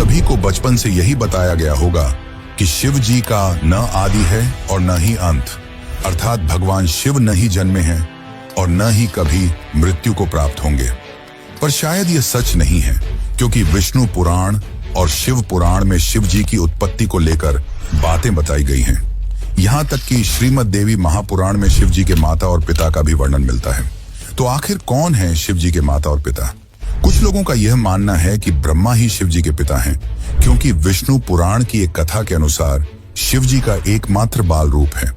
सभी को बचपन से यही बताया गया होगा कि शिव जी का न आदि है और न ही अंत, अर्थात भगवान शिव न ही जन्मे हैं और न ही कभी मृत्यु को प्राप्त होंगे। पर शायद यह सच नहीं है, क्योंकि विष्णु पुराण और शिव पुराण में शिव जी की उत्पत्ति को लेकर बातें बताई गई हैं। यहाँ तक कि श्रीमद् देवी महापुराण में शिव जी के माता और पिता का भी वर्णन मिलता है। तो आखिर कौन है शिव जी के माता और पिता? कुछ लोगों का यह मानना है कि ब्रह्मा ही शिव जी के पिता हैं, क्योंकि विष्णु पुराण की एक कथा के अनुसार शिव जी का एकमात्र बाल रूप है,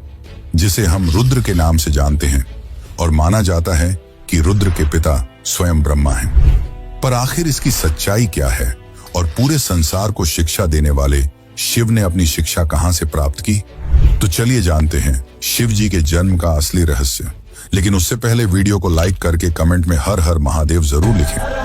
जिसे हम रुद्र के नाम से जानते हैं, और माना जाता है कि रुद्र के पिता स्वयं ब्रह्मा हैं। पर आखिर इसकी सच्चाई क्या है और पूरे संसार को शिक्षा देने वाले शिव ने अपनी शिक्षा कहां से प्राप्त की? तो चलिए जानते हैं शिव जी के जन्म का असली रहस्य। लेकिन उससे पहले वीडियो को लाइक करके कमेंट में हर हर महादेव जरूर लिखें।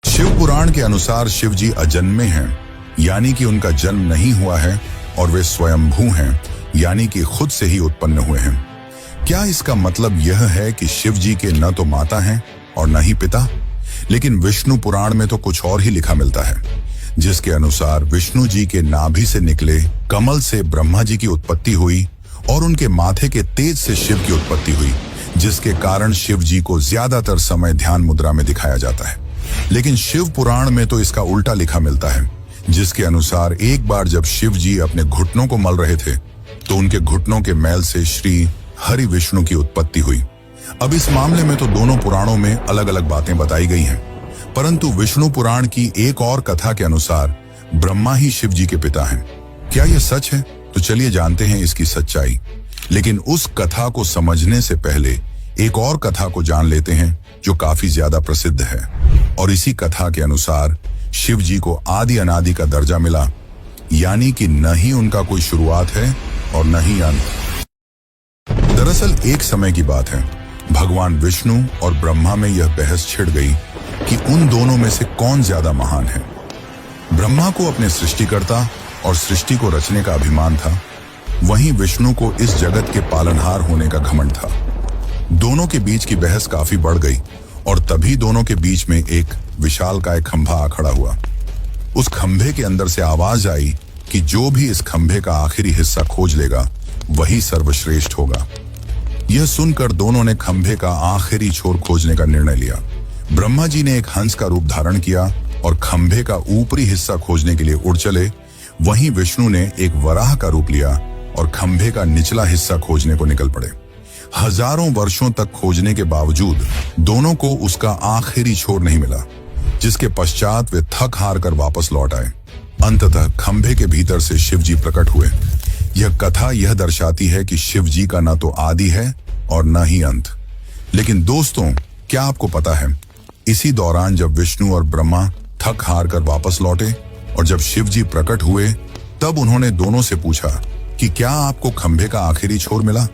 शिव पुराण के अनुसार शिव जी अजन्मे हैं, यानी कि उनका जन्म नहीं हुआ है, और वे स्वयंभू हैं, यानी कि खुद से ही उत्पन्न हुए हैं। क्या इसका मतलब यह है कि शिव जी के न तो माता हैं और न ही पिता? लेकिन विष्णु पुराण में तो कुछ और ही लिखा मिलता है, जिसके अनुसार विष्णु जी के नाभि से निकले कमल से ब्रह्मा जी की उत्पत्ति हुई और उनके माथे के तेज से शिव की उत्पत्ति हुई, जिसके कारण शिव जी को ज्यादातर समय ध्यान मुद्रा में दिखाया जाता है। लेकिन शिव पुराण में तो इसका उल्टा लिखा मिलता है, जिसके अनुसार एक बार जब शिव जी अपने घुटनों को मल रहे थे तो उनके घुटनों के मैल से श्री हरि विष्णु की उत्पत्ति हुई। अब इस मामले में तो दोनों पुराणों में अलग अलग बातें बताई गई हैं, परंतु विष्णु पुराण की एक और कथा के अनुसार ब्रह्मा ही शिव जी के पिता हैं। क्या यह सच है? तो चलिए जानते हैं इसकी सच्चाई। लेकिन उस कथा को समझने से पहले एक और कथा को जान लेते हैं, जो काफी ज्यादा प्रसिद्ध है। और इसी कथा के अनुसार शिव जी को आदि अनादि का दर्जा मिला, यानी कि न ही उनका कोई शुरुआत है और न ही अंत। दरअसल एक समय की बात है, भगवान विष्णु और ब्रह्मा में यह बहस छिड़ गई कि उन दोनों में से कौन ज्यादा महान है। ब्रह्मा को अपने सृष्टिकर्ता और सृष्टि को रचने का अभिमान था, वहीं विष्णु को इस जगत के पालनहार होने का घमंड था। दोनों के बीच की बहस काफी बढ़ गई और तभी दोनों के बीच में एक विशालकाय खंभा आ खड़ा हुआ। उस खंभे के अंदर से आवाज आई कि जो भी इस खंभे का आखिरी हिस्सा खोज लेगा वही सर्वश्रेष्ठ होगा। यह सुनकर दोनों ने खंभे का आखिरी छोर खोजने का निर्णय लिया। ब्रह्मा जी ने एक हंस का रूप धारण किया और खंभे का ऊपरी हिस्सा खोजने के लिए उड़ चले। वहीं विष्णु ने एक वराह का रूप लिया और खंभे का निचला हिस्सा खोजने को निकल पड़े। हजारों वर्षों तक खोजने के बावजूद दोनों को उसका आखिरी छोर नहीं मिला, जिसके पश्चात वे थक हार कर वापस लौट आए। अंततः खंभे के भीतर से शिव जी प्रकट हुए। यह कथा यह दर्शाती है कि शिव जी का न तो आदि है और न ही अंत। लेकिन दोस्तों, क्या आपको पता है, इसी दौरान जब विष्णु और ब्रह्मा थक हार कर वापस लौटे और जब शिव जी प्रकट हुए, तब उन्होंने दोनों से पूछा कि क्या आपको खंभे का आखिरी छोर मिला?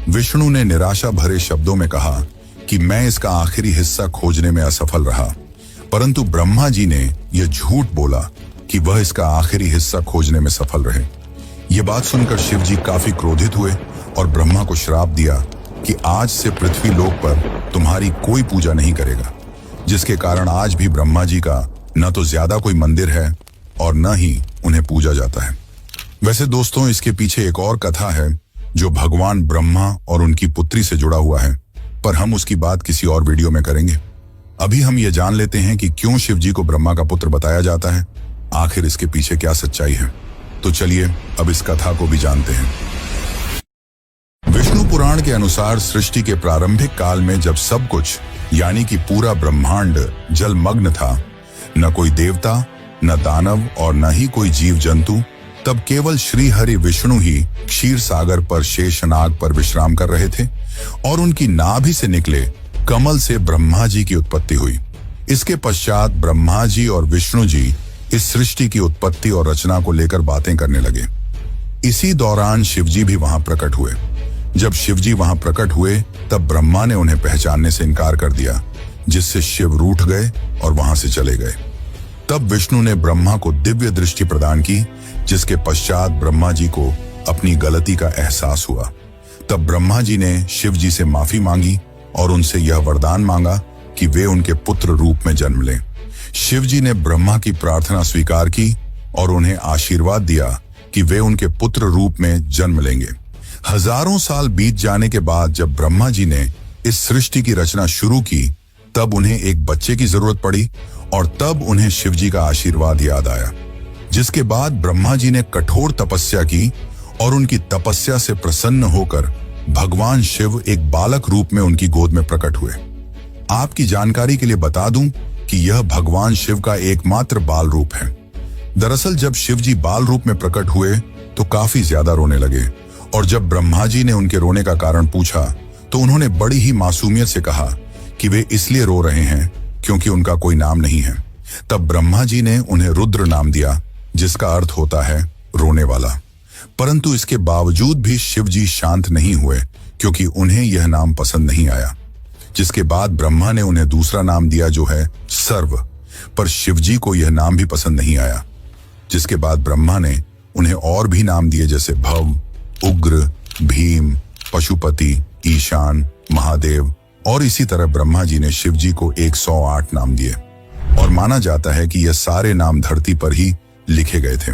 विष्णु ने निराशा भरे शब्दों में कहा कि मैं इसका आखिरी हिस्सा खोजने में असफल रहा, परंतु ब्रह्मा जी ने यह झूठ बोला कि वह इसका आखिरी हिस्सा खोजने में सफल रहे। यह बात सुनकर शिव जी काफी क्रोधित हुए और ब्रह्मा को श्राप दिया कि आज से पृथ्वी लोक पर तुम्हारी कोई पूजा नहीं करेगा, जिसके कारण आज भी ब्रह्मा जी का न तो ज्यादा कोई मंदिर है और न ही उन्हें पूजा जाता है। वैसे दोस्तों, इसके पीछे एक और कथा है जो भगवान ब्रह्मा और उनकी पुत्री से जुड़ा हुआ है, पर हम उसकी बात किसी और वीडियो में करेंगे। अभी हम ये जान लेते हैं कि क्यों शिव जी को ब्रह्मा का पुत्र बताया जाता है, आखिर इसके पीछे क्या सच्चाई है। तो चलिए अब इस कथा को भी जानते हैं। विष्णु पुराण के अनुसार सृष्टि के प्रारंभिक काल में जब सब कुछ यानी कि पूरा ब्रह्मांड जलमग्न था, न कोई देवता, न दानव और न ही कोई जीव जंतु, तब केवल श्री हरि विष्णु ही क्षीर सागर पर शेषनाग पर विश्राम कर रहे थे और उनकी नाभि से निकले कमल से ब्रह्मा जी की उत्पत्ति हुई। इसके पश्चात ब्रह्मा जी और विष्णु जी इस सृष्टि की उत्पत्ति और रचना को लेकर बातें करने लगे। इसी दौरान शिवजी भी वहां प्रकट हुए। जब शिवजी वहां प्रकट हुए तब ब्रह्मा ने उन्हें पहचानने से इनकार कर दिया, जिससे शिव रूठ गए और वहां से चले गए। तब विष्णु ने ब्रह्मा को दिव्य दृष्टि प्रदान की, जिसके पश्चात ब्रह्मा जी को अपनी गलती का एहसास हुआ। तब ब्रह्मा जी ने शिव जी से माफी मांगी और उनसे यह वरदान मांगा कि वे उनके पुत्र रूप में जन्म लें। शिव जी ने ब्रह्मा की प्रार्थना स्वीकार की और उन्हें आशीर्वाद दिया कि वे उनके पुत्र रूप में जन्म लेंगे। हजारों साल बीत जाने के बाद जब ब्रह्मा जी ने इस सृष्टि की रचना शुरू की, तब उन्हें एक बच्चे की जरूरत पड़ी और तब उन्हें शिव जी का आशीर्वाद याद आया। जिसके बाद ब्रह्मा जी ने कठोर तपस्या की और उनकी तपस्या से प्रसन्न होकर भगवान शिव एक बालक रूप में उनकी गोद में प्रकट हुए। आपकी जानकारी के लिए बता दूं कि यह भगवान शिव का एकमात्र बाल रूप है। दरअसल जब शिव जी बाल रूप में प्रकट हुए तो काफी ज्यादा रोने लगे और जब ब्रह्मा जी ने उनके रोने का कारण पूछा तो उन्होंने बड़ी ही मासूमियत से कहा कि वे इसलिए रो रहे हैं क्योंकि उनका कोई नाम नहीं है। तब ब्रह्मा जी ने उन्हें रुद्र नाम दिया, जिसका अर्थ होता है रोने वाला। परंतु इसके बावजूद भी शिव जी शांत नहीं हुए क्योंकि उन्हें यह नाम पसंद नहीं आया। जिसके बाद ब्रह्मा ने उन्हें दूसरा नाम दिया जो है सर्व, पर शिव जी को यह नाम भी पसंद नहीं आया। जिसके बाद ब्रह्मा ने उन्हें और भी नाम दिए जैसे भव, उग्र, भीम, पशुपति, ईशान, महादेव और इसी तरह ब्रह्मा जी ने शिव जी को 108 नाम दिए और माना जाता है कि यह सारे नाम धरती पर ही लिखे गए थे।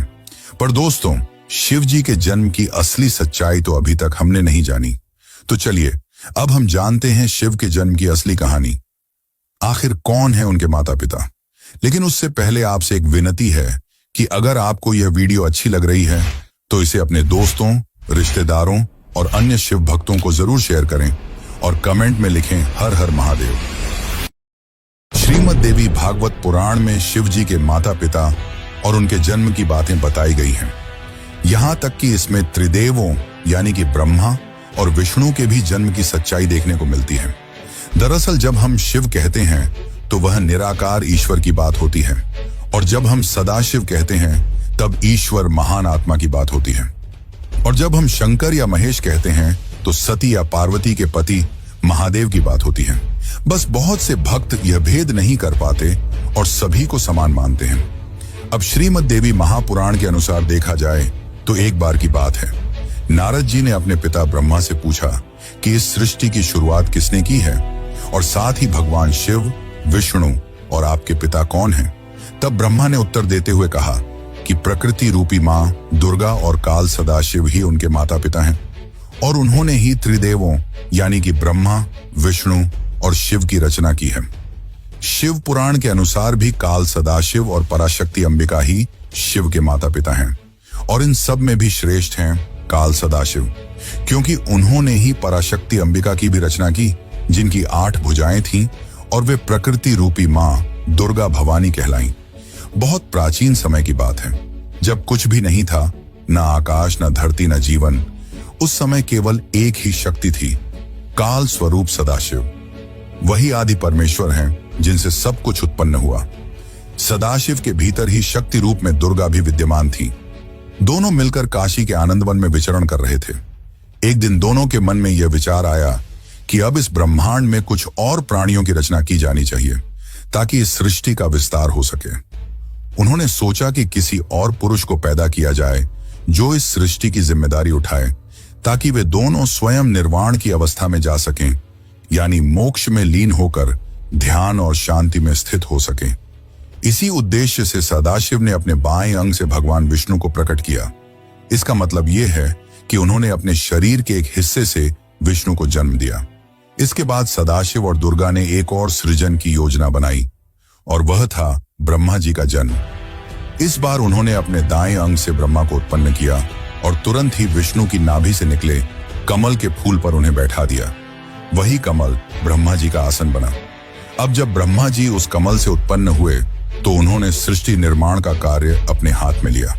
पर दोस्तों, शिव जी के जन्म की असली सच्चाई तो अभी तक हमने नहीं जानी। तो चलिए अब हम जानते हैं शिव के जन्म की असली कहानी। आखिर कौन है उनके माता पिता। लेकिन उससे पहले आपसे एक विनती है कि अगर आपको यह वीडियो अच्छी लग रही है तो इसे अपने दोस्तों, रिश्तेदारों और अन्य शिव भक्तों को जरूर शेयर करें और कमेंट में लिखें हर हर महादेव। श्रीमद् देवी भागवत पुराण में शिव जी के माता पिता और उनके जन्म की बातें बताई गई हैं। यहां तक कि इसमें त्रिदेवों यानी कि ब्रह्मा और विष्णु के भी जन्म की सच्चाई देखने को मिलती है। दरअसल जब हम शिव कहते हैं तो वह निराकार ईश्वर की बात होती है और जब हम सदाशिव कहते हैं तब ईश्वर महान आत्मा की बात होती है और जब हम शंकर या महेश कहते हैं तो सती या पार्वती के पति महादेव की बात होती है। बस बहुत से भक्त यह भेद नहीं कर पाते और सभी को समान मानते हैं। अब श्रीमद् देवी महापुराण के अनुसार देखा जाए तो एक बार की बात है, नारद जी ने अपने पिता ब्रह्मा से पूछा कि इस सृष्टि की शुरुआत किसने की है और साथ ही भगवान शिव, विष्णु और आपके पिता कौन हैं। तब ब्रह्मा ने उत्तर देते हुए कहा कि प्रकृति रूपी मां दुर्गा और काल सदाशिव ही उनके माता पिता हैं और उन्होंने ही त्रिदेवों यानी कि ब्रह्मा, विष्णु और शिव की रचना की है। शिव पुराण के अनुसार भी काल सदाशिव और पराशक्ति अंबिका ही शिव के माता पिता हैं और इन सब में भी श्रेष्ठ हैं काल सदाशिव, क्योंकि उन्होंने ही पराशक्ति अंबिका की भी रचना की, जिनकी 8 भुजाएं थीं और वे प्रकृति रूपी मां दुर्गा भवानी कहलाईं। बहुत प्राचीन समय की बात है, जब कुछ भी नहीं था, न आकाश, न धरती, न जीवन। उस समय केवल एक ही शक्ति थी, काल स्वरूप सदाशिव। वही आदि परमेश्वर हैं जिनसे सब कुछ उत्पन्न हुआ। सदाशिव के भीतर ही शक्ति रूप में दुर्गा भी विद्यमान थी। दोनों मिलकर काशी के आनंदवन में विचरण कर रहे थे। एक दिन दोनों के मन में यह विचार आया कि अब इस ब्रह्मांड में कुछ और प्राणियों की रचना की जानी चाहिए ताकि इस सृष्टि का विस्तार हो सके। उन्होंने सोचा कि किसी और पुरुष को पैदा किया जाए जो इस सृष्टि की जिम्मेदारी उठाए ताकि वे दोनों स्वयं निर्वाण की अवस्था में जा सकें, यानी मोक्ष में लीन होकर ध्यान और शांति में स्थित हो सकें। इसी उद्देश्य से सदाशिव ने अपने बाएं अंग से भगवान विष्णु को प्रकट किया। इसका मतलब यह है कि उन्होंने अपने शरीर के एक हिस्से से विष्णु को जन्म दिया। इसके बाद सदाशिव और दुर्गा ने एक और सृजन की योजना बनाई और वह था ब्रह्मा जी का जन्म। इस बार उन्होंने अपने दाएं अंग से ब्रह्मा को उत्पन्न किया और तुरंत ही विष्णु की नाभि से निकले कमल के फूल पर उन्हें बैठा दिया। वही कमल ब्रह्मा जी का आसन बना। अब जब ब्रह्मा जी उस कमल से उत्पन्न हुए तो उन्होंने सृष्टि निर्माण का कार्य अपने हाथ में लिया।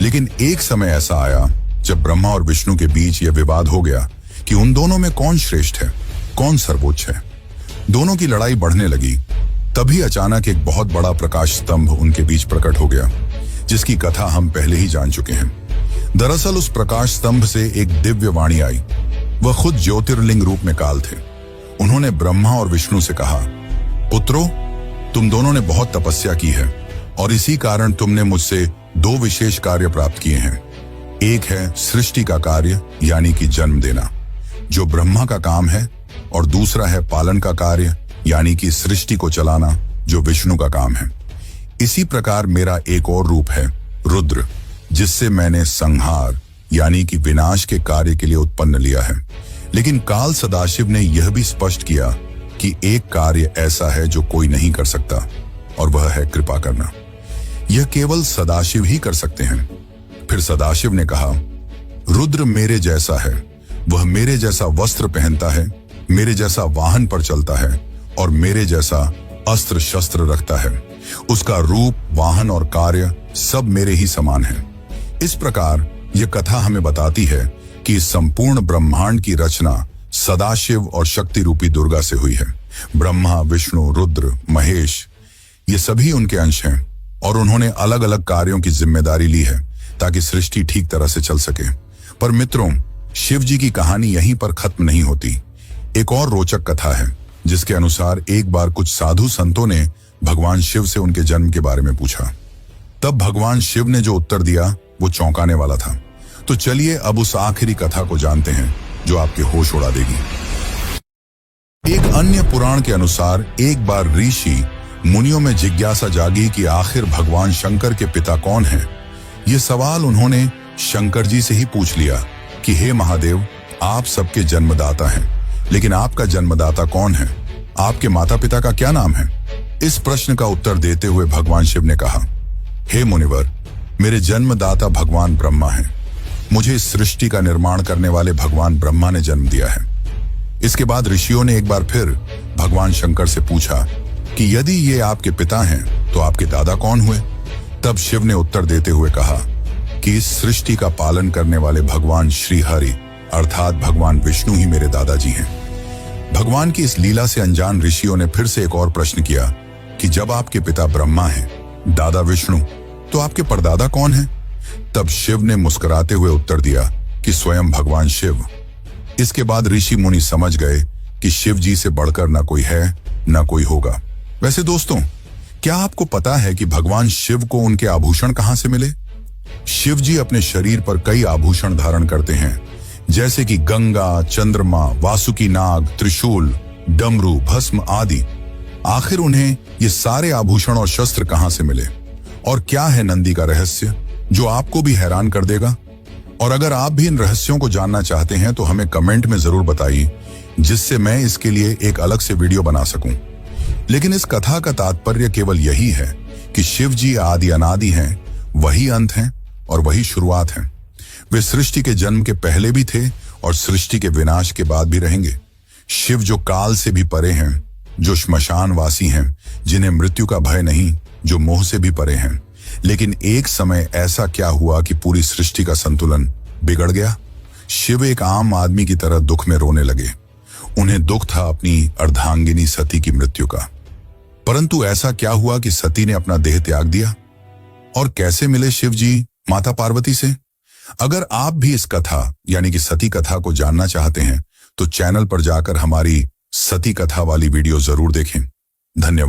लेकिन एक समय ऐसा आया जब ब्रह्मा और विष्णु के बीच यह विवाद हो गया कि उन दोनों में कौन श्रेष्ठ है, कौन सर्वोच्च है। दोनों की लड़ाई बढ़ने लगी। तभी अचानक एक बहुत बड़ा प्रकाश स्तंभ उनके बीच प्रकट हो गया, जिसकी कथा हम पहले ही जान चुके हैं। दरअसल उस प्रकाश स्तंभ से एक दिव्य वाणी आई। वह खुद ज्योतिर्लिंग रूप में काल थे। उन्होंने ब्रह्मा और विष्णु से कहा, पुत्रों, तुम दोनों ने बहुत तपस्या की है और इसी कारण तुमने मुझसे 2 विशेष कार्य प्राप्त किए हैं। एक है सृष्टि का कार्य यानी कि जन्म देना, जो ब्रह्मा का काम है, और दूसरा है पालन का कार्य यानी कि सृष्टि को चलाना, जो विष्णु का काम है। इसी प्रकार मेरा एक और रूप है रुद्र, जिससे मैंने संहार यानी कि विनाश के कार्य के लिए उत्पन्न लिया है। लेकिन काल सदाशिव ने यह भी स्पष्ट किया कि एक कार्य ऐसा है जो कोई नहीं कर सकता, और वह है कृपा करना। यह केवल सदाशिव ही कर सकते हैं। फिर सदाशिव ने कहा, रुद्र मेरे जैसा है, वह मेरे जैसा वस्त्र पहनता है, मेरे जैसा वाहन पर चलता है और मेरे जैसा अस्त्र शस्त्र रखता है। उसका रूप, वाहन और कार्य सब मेरे ही समान है। इस प्रकार यह कथा हमें बताती है कि संपूर्ण ब्रह्मांड की रचना सदाशिव और शक्ति रूपी दुर्गा से हुई है। ब्रह्मा, विष्णु, रुद्र, महेश, ये सभी उनके अंश हैं और उन्होंने अलग अलग कार्यों की जिम्मेदारी ली है ताकि सृष्टि ठीक तरह से चल सके। पर मित्रों, शिव जी की कहानी यहीं पर खत्म नहीं होती। एक और रोचक कथा है जिसके अनुसार एक बार कुछ साधु संतों ने भगवान शिव से उनके जन्म के बारे में पूछा। तब भगवान शिव ने जो उत्तर दिया वो चौंकाने वाला था। तो चलिए अब उस आखिरी कथा को जानते हैं जो आपके होश उड़ा देगी। एक अन्य पुराण के अनुसार एक बार ऋषि मुनियों में जिज्ञासा जागी कि आखिर भगवान शंकर के पिता कौन हैं। ये सवाल उन्होंने शंकर जी से ही पूछ लिया कि हे महादेव, आप सबके जन्मदाता हैं, लेकिन आपका जन्मदाता कौन है? आपके माता पिता का क्या नाम है? इस प्रश्न का उत्तर देते हुए भगवान शिव ने कहा, हे मुनिवर, मेरे जन्मदाता भगवान ब्रह्मा हैं। मुझे इस सृष्टि का निर्माण करने वाले भगवान ब्रह्मा ने जन्म दिया है। इसके बाद ऋषियों ने एक बार फिर भगवान शंकर से पूछा कि यदि ये आपके पिता हैं तो आपके दादा कौन हुए? तब शिव ने उत्तर देते हुए कहा कि इस सृष्टि का पालन करने वाले भगवान श्री हरि अर्थात भगवान विष्णु ही मेरे दादाजी हैं। भगवान की इस लीला से अनजान ऋषियों ने फिर से एक और प्रश्न किया कि जब आपके पिता ब्रह्मा हैं, दादा विष्णु, तो आपके परदादा कौन हैं? तब शिव ने मुस्कुराते हुए उत्तर दिया कि स्वयं भगवान शिव। इसके बाद ऋषि मुनि समझ गए कि शिव जी से बढ़कर न कोई है न कोई होगा। वैसे दोस्तों, क्या आपको पता है कि भगवान शिव को उनके आभूषण कहां से मिले? शिव जी अपने शरीर पर कई आभूषण धारण करते हैं, जैसे कि गंगा, चंद्रमा, वासुकी नाग, त्रिशूल, डमरू, भस्म आदि। आखिर उन्हें ये सारे आभूषण और शस्त्र कहां से मिले? और क्या है नंदी का रहस्य जो आपको भी हैरान कर देगा? और अगर आप भी इन रहस्यों को जानना चाहते हैं तो हमें कमेंट में जरूर बताइए, जिससे मैं इसके लिए एक अलग से वीडियो बना सकूं। लेकिन इस कथा का तात्पर्य केवल यही है कि शिव जी आदि अनादि हैं, वही अंत हैं और वही शुरुआत हैं। वे सृष्टि के जन्म के पहले भी थे और सृष्टि के विनाश के बाद भी रहेंगे। शिव जो काल से भी परे हैं, जो श्मशानवासी हैं, जिन्हें मृत्यु का भय नहीं, जो मोह से भी परे हैं। लेकिन एक समय ऐसा क्या हुआ कि पूरी सृष्टि का संतुलन बिगड़ गया। शिव एक आम आदमी की तरह दुख में रोने लगे। उन्हें दुख था अपनी अर्धांगिनी सती की मृत्यु का। परंतु ऐसा क्या हुआ कि सती ने अपना देह त्याग दिया? और कैसे मिले शिव जी माता पार्वती से? अगर आप भी इस कथा यानी कि सती कथा को जानना चाहते हैं तो चैनल पर जाकर हमारी सती कथा वाली वीडियो जरूर देखें। धन्यवाद।